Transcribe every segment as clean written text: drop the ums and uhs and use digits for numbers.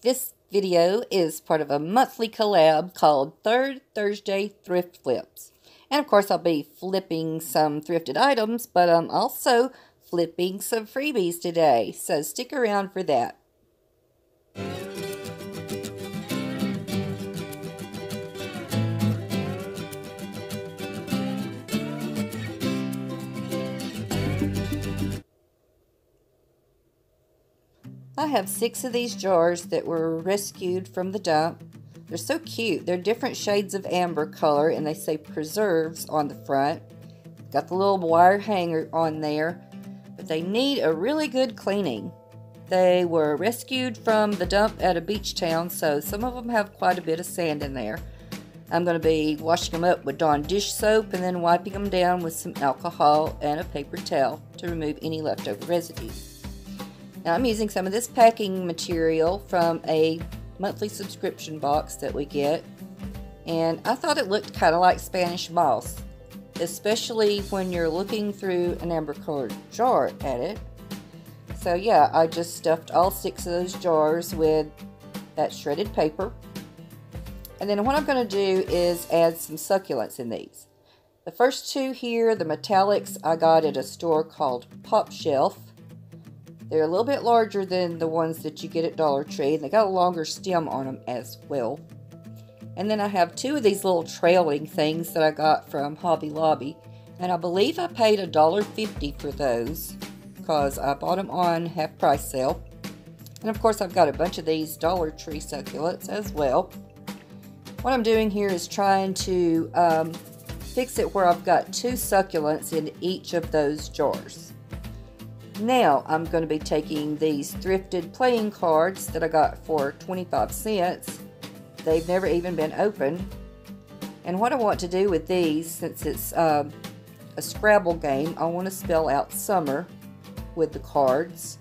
This video is part of a monthly collab called Third Thursday Thrift Flips. And of course I'll be flipping some thrifted items, but I'm also flipping some freebies today. So stick around for that. I have 6 of these jars that were rescued from the dump. They're so cute. They're different shades of amber color and they say preserves on the front. Got the little wire hanger on there, but they need a really good cleaning. They were rescued from the dump at a beach town, so some of them have quite a bit of sand in there. I'm going to be washing them up with Dawn dish soap and then wiping them down with some alcohol and a paper towel to remove any leftover residue. Now I'm using some of this packing material from a monthly subscription box that we get, and I thought it looked kind of like Spanish moss, especially when you're looking through an amber colored jar at it. So yeah, I just stuffed all 6 of those jars with that shredded paper. And then what I'm going to do is add some succulents in these. The first 2 here, the metallics, I got at a store called Pop Shelf. They're a little bit larger than the ones that you get at Dollar Tree, and they got a longer stem on them as well. And then I have 2 of these little trailing things that I got from Hobby Lobby, and I believe I paid $1.50 for those because I bought them on half price sale. And of course I've got a bunch of these Dollar Tree succulents as well. What I'm doing here is trying to fix it where I've got 2 succulents in each of those jars. Now I'm going to be taking these thrifted playing cards that I got for 25 cents. They've never even been opened. And what I want to do with these, since it's a Scrabble game, I want to spell out summer with the cards.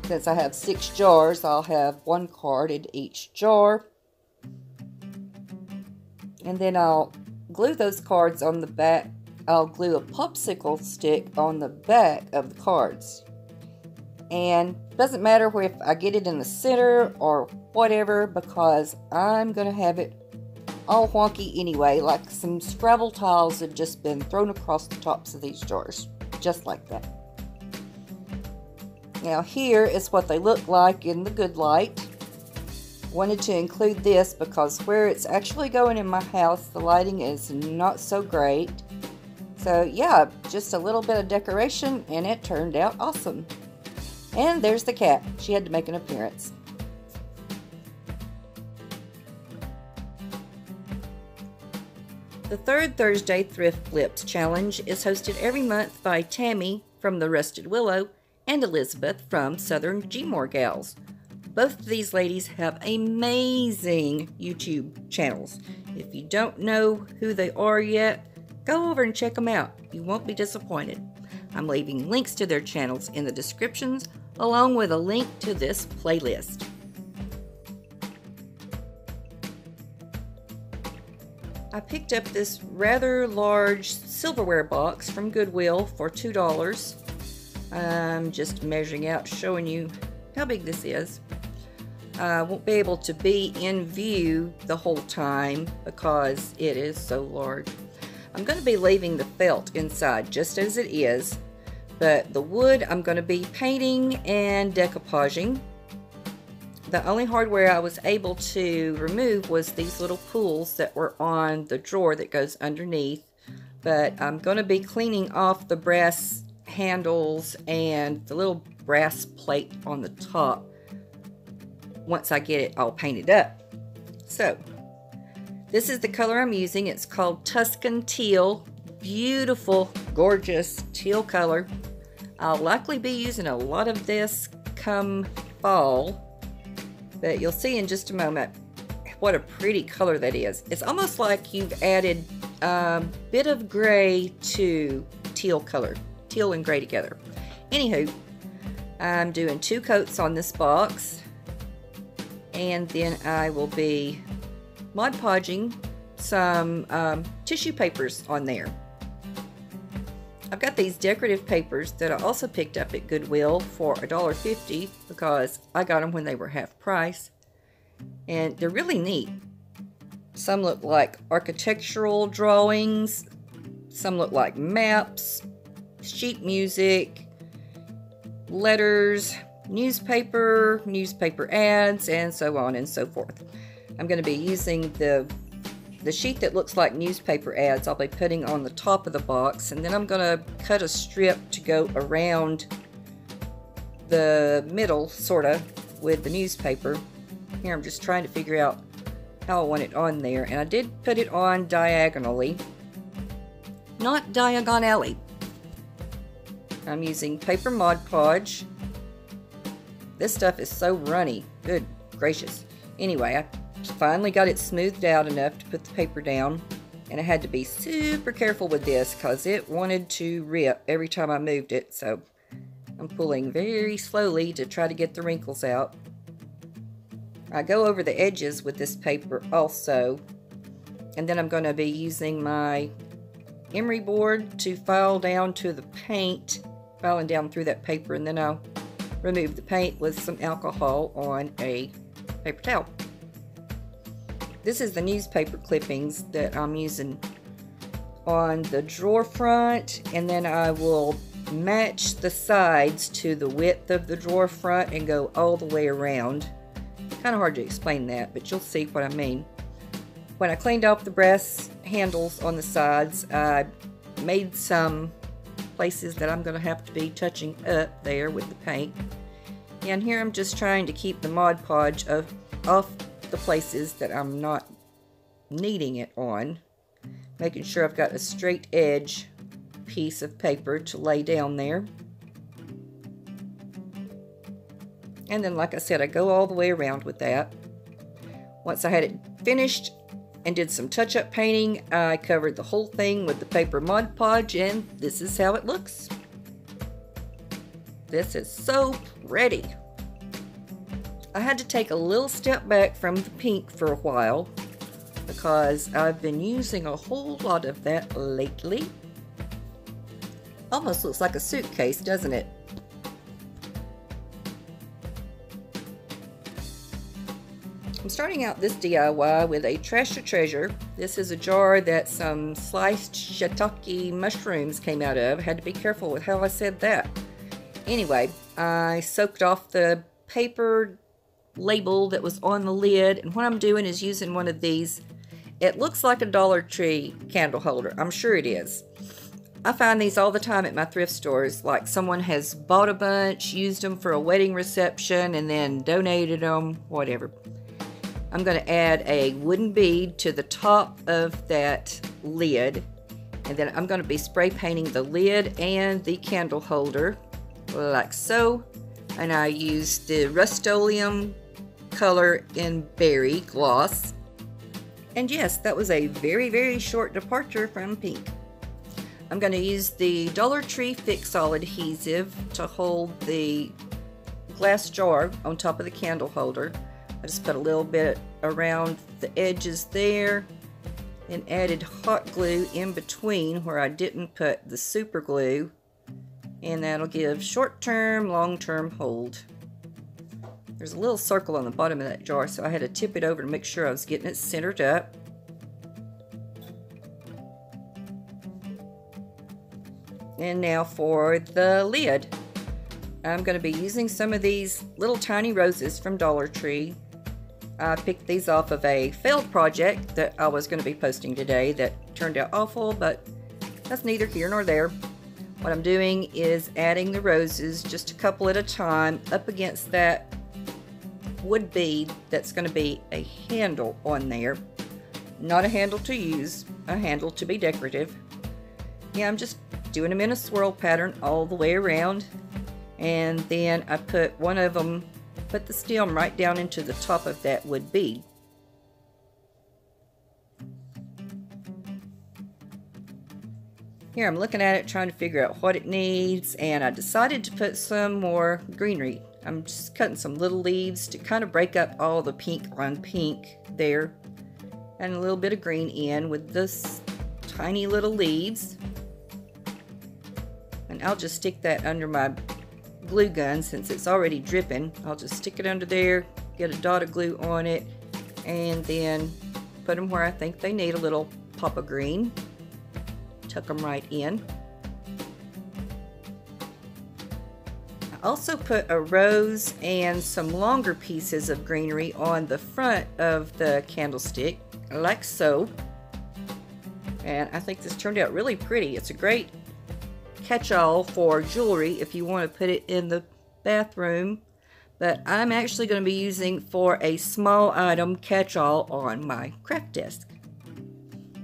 Since I have 6 jars, I'll have 1 card in each jar. And then I'll glue those cards on the back. I'll glue a popsicle stick on the back of the cards. And it doesn't matter if I get it in the center or whatever, because I'm going to have it all wonky anyway, like some Scrabble tiles have just been thrown across the tops of these jars, just like that. Now here is what they look like in the good light. Wanted to include this because where it's actually going in my house, the lighting is not so great. So yeah, just a little bit of decoration and it turned out awesome. And there's the cat. She had to make an appearance. The Third Thursday Thrift Flips Challenge is hosted every month by Tammy from the Rusted Willow and Elizabeth from Southern GMORE Gals. Both of these ladies have amazing YouTube channels. If you don't know who they are yet, go over and check them out. You won't be disappointed. I'm leaving links to their channels in the descriptions, along with a link to this playlist. I picked up this rather large silverware box from Goodwill for $2. I'm just measuring out, showing you how big this is. I won't be able to be in view the whole time because it is so large. I'm going to be leaving the felt inside just as it is, but the wood I'm going to be painting and decoupaging. The only hardware I was able to remove was these little pools that were on the drawer that goes underneath, but I'm going to be cleaning off the brass handles and the little brass plate on the top once I get it all painted up. So this is the color I'm using. It's called Tuscan Teal. Beautiful, gorgeous teal color. I'll likely be using a lot of this come fall, but you'll see in just a moment what a pretty color that is. It's almost like you've added a bit of gray to teal color. Teal and gray together. Anywho, I'm doing 2 coats on this box, and then I will be Mod Podging some tissue papers on there. I've got these decorative papers that I also picked up at Goodwill for $1.50 because I got them when they were half price. And they're really neat. Some look like architectural drawings, some look like maps, sheet music, letters, newspaper ads, and so on and so forth. I'm going to be using the sheet that looks like newspaper ads. I'll be putting on the top of the box, and then I'm going to cut a strip to go around the middle, sort of, with the newspaper. Here I'm just trying to figure out how I want it on there, and I did put it on diagonally, not diagonally. I'm using paper Mod Podge. This stuff is so runny. Good gracious. Anyway, I finally got it smoothed out enough to put the paper down, and I had to be super careful with this because it wanted to rip every time I moved it, so I'm pulling very slowly to try to get the wrinkles out. I go over the edges with this paper also, and then I'm going to be using my emery board to file down to the paint, filing down through that paper, and then I'll remove the paint with some alcohol on a paper towel. This is the newspaper clippings that I'm using on the drawer front, and then I will match the sides to the width of the drawer front and go all the way around. Kind of hard to explain that, but you'll see what I mean. When I cleaned off the brass handles on the sides, I made some places that I'm going to have to be touching up there with the paint. And here I'm just trying to keep the Mod Podge off the places that I'm not needing it on, making sure I've got a straight edge piece of paper to lay down there. And then, like I said, I go all the way around with that. Once I had it finished and did some touch-up painting, I covered the whole thing with the paper Mod Podge, and this is how it looks. This is so pretty. I had to take a little step back from the pink for a while because I've been using a whole lot of that lately. Almost looks like a suitcase, doesn't it? I'm starting out this DIY with a Trash to Treasure. This is a jar that some sliced shiitake mushrooms came out of. I had to be careful with how I said that. Anyway, I soaked off the paper label that was on the lid, and what I'm doing is using one of these. It looks like a Dollar Tree candle holder. I'm sure it is. I find these all the time at my thrift stores, like someone has bought a bunch, used them for a wedding reception, and then donated them, whatever. I'm going to add a wooden bead to the top of that lid, and then I'm going to be spray painting the lid and the candle holder like so. And I used the Rust-Oleum color in Berry Gloss. And yes, that was a very, very short departure from pink. I'm going to use the Dollar Tree Fix-All adhesive to hold the glass jar on top of the candle holder. I just put a little bit around the edges there and added hot glue in between where I didn't put the super glue, and that'll give short-term, long-term hold. There's a little circle on the bottom of that jar, so I had to tip it over to make sure I was getting it centered up. And now for the lid. I'm going to be using some of these little tiny roses from Dollar Tree. I picked these off of a failed project that I was going to be posting today that turned out awful, but that's neither here nor there. What I'm doing is adding the roses just a couple at a time up against that wood bead that's going to be a handle on there. Not a handle to use, a handle to be decorative. Yeah, I'm just doing them in a swirl pattern all the way around, and then I put one of them, put the stem right down into the top of that wood bead. Here I'm looking at it trying to figure out what it needs, and I decided to put some more greenery. I'm just cutting some little leaves to kind of break up all the pink on pink there, and a little bit of green in with this tiny little leaves. And I'll just stick that under my glue gun since it's already dripping. I'll just stick it under there, get a dot of glue on it, and then put them where I think they need a little pop of green. Tuck them right in. I also put a rose and some longer pieces of greenery on the front of the candlestick, like so. And I think this turned out really pretty. It's a great catch-all for jewelry if you want to put it in the bathroom, but I'm actually going to be using for a small item catch-all on my craft desk.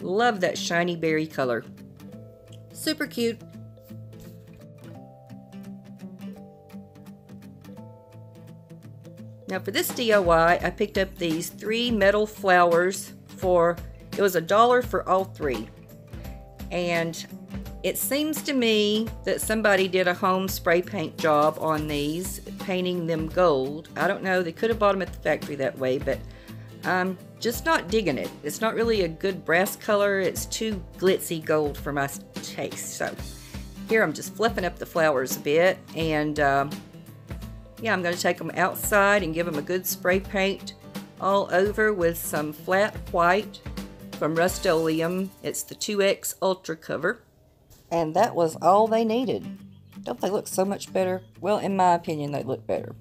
Love that shiny berry color. Super cute. Now for this DIY, I picked up these 3 metal flowers for, it was $1 for all 3. And it seems to me that somebody did a home spray paint job on these, painting them gold. I don't know, they could have bought them at the factory that way, but I'm just not digging it. It's not really a good brass color. It's too glitzy gold for my taste. So here I'm just fluffing up the flowers a bit, and yeah, I'm going to take them outside and give them a good spray paint all over with some flat white from Rust-Oleum. It's the 2X Ultra cover. And that was all they needed. Don't they look so much better? Well, in my opinion, they look better.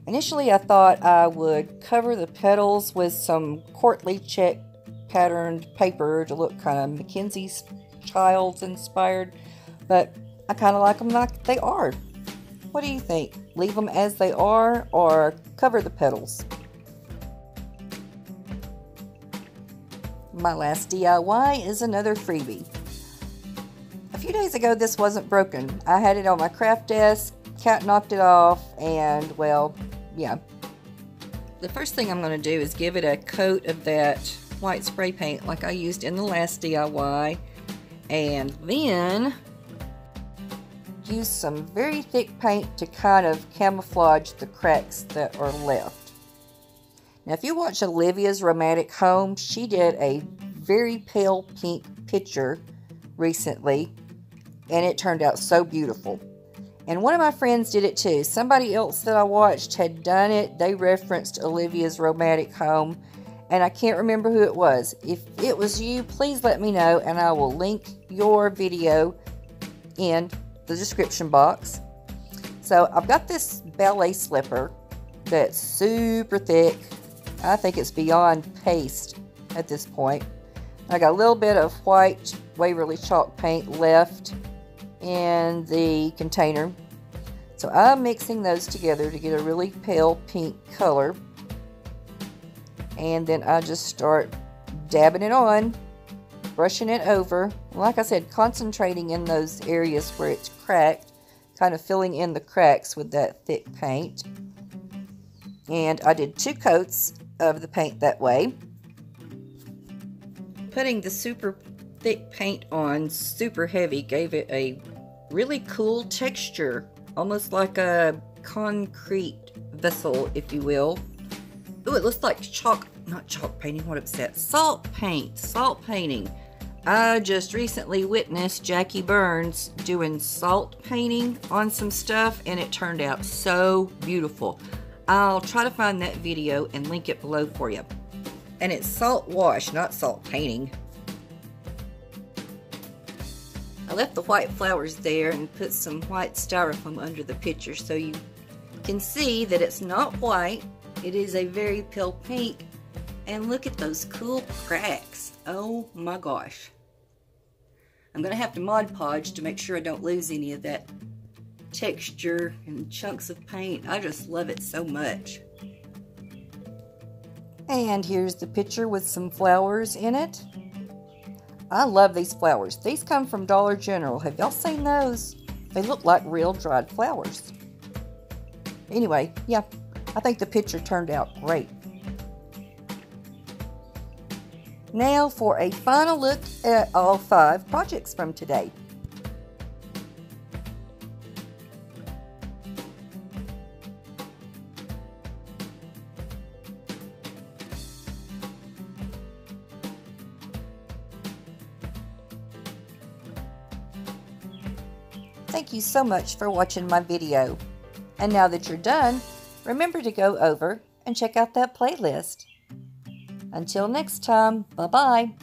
Initially, I thought I would cover the petals with some courtly check patterned paper to look kind of Mackenzie's Childs inspired, but I kind of like them like they are. What do you think? Leave them as they are or cover the petals? My last DIY is another freebie. A few days ago this wasn't broken. I had it on my craft desk, cat knocked it off, and well, yeah. The first thing I'm going to do is give it a coat of that white spray paint like I used in the last DIY, and then use some very thick paint to kind of camouflage the cracks that are left. Now if you watch Olivia's Romantic Home, she did a very pale pink picture recently, and it turned out so beautiful. And one of my friends did it too. Somebody else that I watched had done it. They referenced Olivia's Romantic Home, and I can't remember who it was. If it was you, please let me know, and I will link your video in the description box. So I've got this ballet slipper that's super thick. I think it's beyond paste at this point. I got a little bit of white Waverly chalk paint left in the container. So I'm mixing those together to get a really pale pink color. And then I just start dabbing it on, brushing it over. Like I said, concentrating in those areas where it's cracked, kind of filling in the cracks with that thick paint. And I did 2 coats of the paint that way. Putting the super thick paint on super heavy gave it a really cool texture, almost like a concrete vessel, if you will. Ooh, it looks like not chalk painting, what is that? Salt painting. I just recently witnessed Jackie Burns doing salt painting on some stuff, and it turned out so beautiful. I'll try to find that video and link it below for you. And it's salt wash, not salt painting. I left the white flowers there and put some white styrofoam under the picture so you can see that it's not white. It is a very pale pink. And look at those cool cracks. Oh my gosh. I'm going to have to Mod Podge to make sure I don't lose any of that texture and chunks of paint. I just love it so much. And here's the picture with some flowers in it. I love these flowers. These come from Dollar General. Have y'all seen those? They look like real dried flowers. Anyway, yeah, I think the picture turned out great. Now for a final look at all 5 projects from today. Thank you so much for watching my video. And now that you're done, remember to go over and and check out that playlist. Until next time, bye-bye.